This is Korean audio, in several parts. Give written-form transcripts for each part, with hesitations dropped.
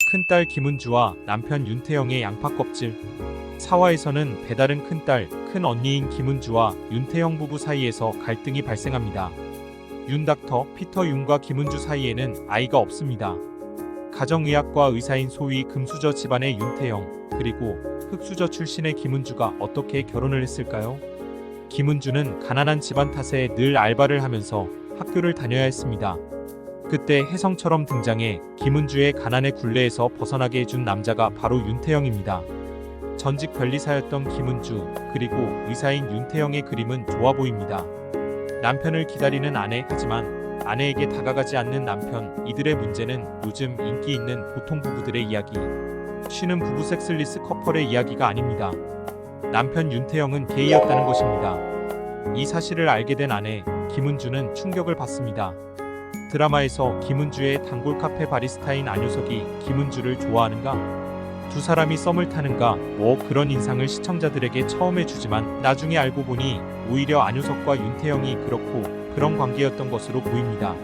큰딸 김은주와 남편 윤태영의 양파 껍질. 사화에서는 배다른 큰딸, 큰언니인 김은주와 윤태영 부부 사이에서 갈등이 발생합니다. 윤 닥터, 피터 윤과 김은주 사이에는 아이가 없습니다. 가정의학과 의사인 소위 금수저 집안의 윤태영, 그리고 흑수저 출신의 김은주가 어떻게 결혼을 했을까요? 김은주는 가난한 집안 탓에 늘 알바를 하면서 학교를 다녀야 했습니다. 그때 혜성처럼 등장해 김은주의 가난의 굴레에서 벗어나게 해준 남자가 바로 윤태영입니다. 전직 변리사였던 김은주, 그리고 의사인 윤태영의 그림은 좋아 보입니다. 남편을 기다리는 아내, 하지만 아내에게 다가가지 않는 남편, 이들의 문제는 요즘 인기 있는 보통 부부들의 이야기, 쉬는 부부 섹슬리스 커플의 이야기가 아닙니다. 남편 윤태영은 게이였다는 것입니다. 이 사실을 알게 된 아내, 김은주는 충격을 받습니다. 드라마에서 김은주의 단골 카페 바리스타인 안효석이 김은주를 좋아하는가? 두 사람이 썸을 타는가? 뭐 그런 인상을 시청자들에게 처음에 주지만 나중에 알고 보니 오히려 안효석과 윤태영이 그렇고 그런 관계였던 것으로 보입니다.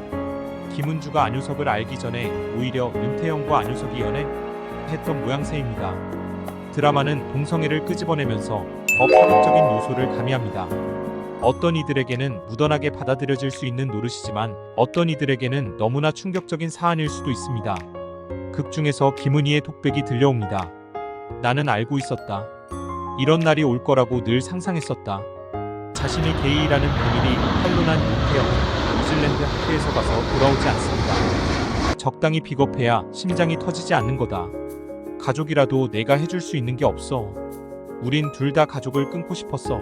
김은주가 안효석을 알기 전에 오히려 윤태영과 안효석이 연애했던 모양새입니다. 드라마는 동성애를 끄집어내면서 더 파격적인 요소를 가미합니다. 어떤 이들에게는 무던하게 받아들여질 수 있는 노릇이지만 어떤 이들에게는 너무나 충격적인 사안일 수도 있습니다. 극 중에서 김은희의 톡백이 들려옵니다. 나는 알고 있었다. 이런 날이 올 거라고 늘 상상했었다. 자신이 게이라는 비밀이 탄로난 윤태영은 뉴질랜드 학교에서 가서 돌아오지 않습니다. 적당히 비겁해야 심장이 터지지 않는 거다. 가족이라도 내가 해줄 수 있는 게 없어. 우린 둘 다 가족을 끊고 싶었어.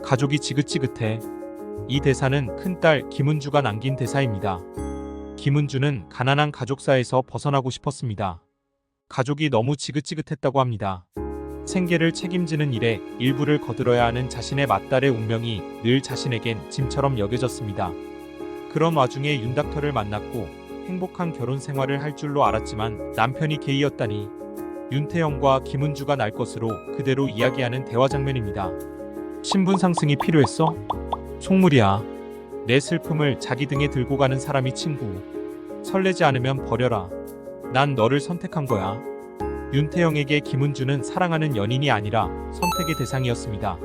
가족이 지긋지긋해. 이 대사는 큰딸 김은주가 남긴 대사입니다. 김은주는 가난한 가족사에서 벗어나고 싶었습니다. 가족이 너무 지긋지긋했다고 합니다. 생계를 책임지는 일에 일부를 거들어야 하는 자신의 맏딸의 운명이 늘 자신에겐 짐처럼 여겨졌습니다. 그런 와중에 윤 닥터를 만났고 행복한 결혼 생활을 할 줄로 알았지만 남편이 게이였다니. 윤태영과 김은주가 날 것으로 그대로 이야기하는 대화 장면입니다. 신분 상승이 필요했어? 속물이야. 내 슬픔을 자기 등에 들고 가는 사람이 친구. 설레지 않으면 버려라. 난 너를 선택한 거야. 윤태영에게 김은주는 사랑하는 연인이 아니라 선택의 대상이었습니다.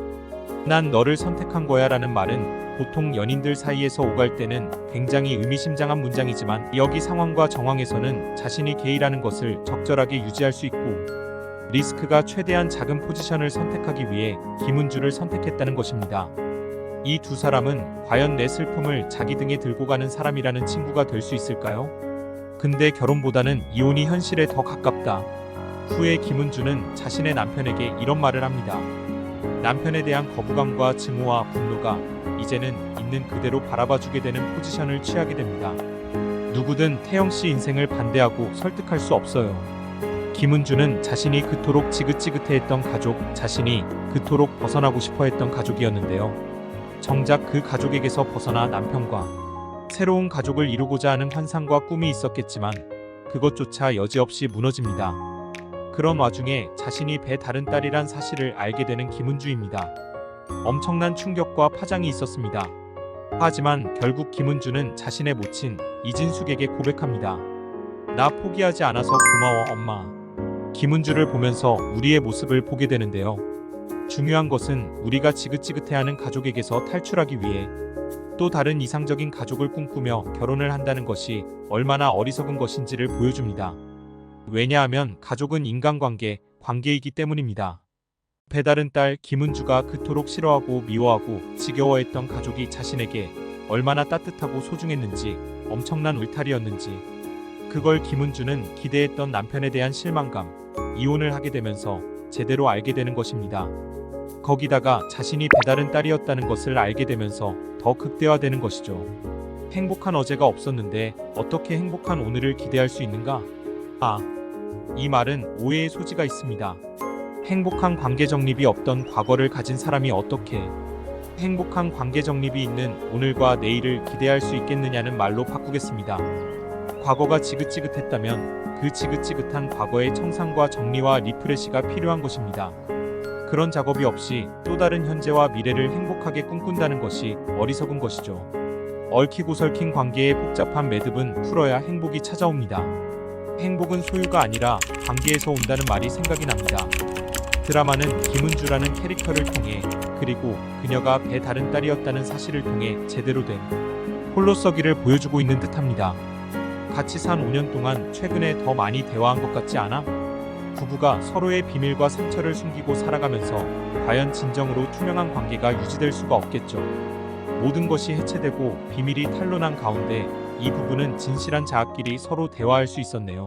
난 너를 선택한 거야 라는 말은 보통 연인들 사이에서 오갈 때는 굉장히 의미심장한 문장이지만 여기 상황과 정황에서는 자신이 게이라는 것을 적절하게 유지할 수 있고 리스크가 최대한 작은 포지션을 선택하기 위해 김은주를 선택했다는 것입니다. 이 두 사람은 과연 내 슬픔을 자기 등에 들고 가는 사람이라는 친구가 될 수 있을까요? 근데 결혼보다는 이혼이 현실에 더 가깝다. 후에 김은주는 자신의 남편에게 이런 말을 합니다. 남편에 대한 거부감과 증오와 분노가 이제는 있는 그대로 바라봐주게 되는 포지션을 취하게 됩니다. 누구든 태영씨 인생을 반대하고 설득할 수 없어요. 김은주는 자신이 그토록 지긋지긋해했던 가족, 자신이 그토록 벗어나고 싶어했던 가족이었는데요. 정작 그 가족에게서 벗어나 남편과 새로운 가족을 이루고자 하는 환상과 꿈이 있었겠지만 그것조차 여지없이 무너집니다. 그런 와중에 자신이 배 다른 딸이란 사실을 알게 되는 김은주입니다. 엄청난 충격과 파장이 있었습니다. 하지만 결국 김은주는 자신의 모친 이진숙에게 고백합니다. 나 포기하지 않아서 고마워 엄마. 김은주를 보면서 우리의 모습을 보게 되는데요. 중요한 것은 우리가 지긋지긋해하는 가족에게서 탈출하기 위해 또 다른 이상적인 가족을 꿈꾸며 결혼을 한다는 것이 얼마나 어리석은 것인지를 보여줍니다. 왜냐하면 가족은 인간관계, 관계이기 때문입니다. 배다른 딸 김은주가 그토록 싫어하고 미워하고 지겨워했던 가족이 자신에게 얼마나 따뜻하고 소중했는지, 엄청난 울타리였는지, 그걸 김은주는 기대했던 남편에 대한 실망감, 이혼을 하게 되면서 제대로 알게 되는 것입니다. 거기다가 자신이 배다른 딸이었다는 것을 알게 되면서 더 극대화되는 것이죠. 행복한 어제가 없었는데 어떻게 행복한 오늘을 기대할 수 있는가? 이 말은 오해의 소지가 있습니다. 행복한 관계 정립이 없던 과거를 가진 사람이 어떻게 행복한 관계 정립이 있는 오늘과 내일을 기대할 수 있겠느냐는 말로 바꾸겠습니다. 과거가 지긋지긋했다면 그 지긋지긋한 과거의 청산과 정리와 리프레시가 필요한 것입니다. 그런 작업이 없이 또 다른 현재와 미래를 행복하게 꿈꾼다는 것이 어리석은 것이죠. 얽히고 설킨 관계의 복잡한 매듭은 풀어야 행복이 찾아옵니다. 행복은 소유가 아니라 관계에서 온다는 말이 생각이 납니다. 드라마는 김은주라는 캐릭터를 통해, 그리고 그녀가 배다른 딸이었다는 사실을 통해 제대로 된 홀로서기를 보여주고 있는 듯합니다. 같이 산 5년 동안 최근에 더 많이 대화한 것 같지 않아? 부부가 서로의 비밀과 상처를 숨기고 살아가면서 과연 진정으로 투명한 관계가 유지될 수가 없겠죠. 모든 것이 해체되고 비밀이 탄로난 가운데 이 부부는 진실한 자아끼리 서로 대화할 수 있었네요.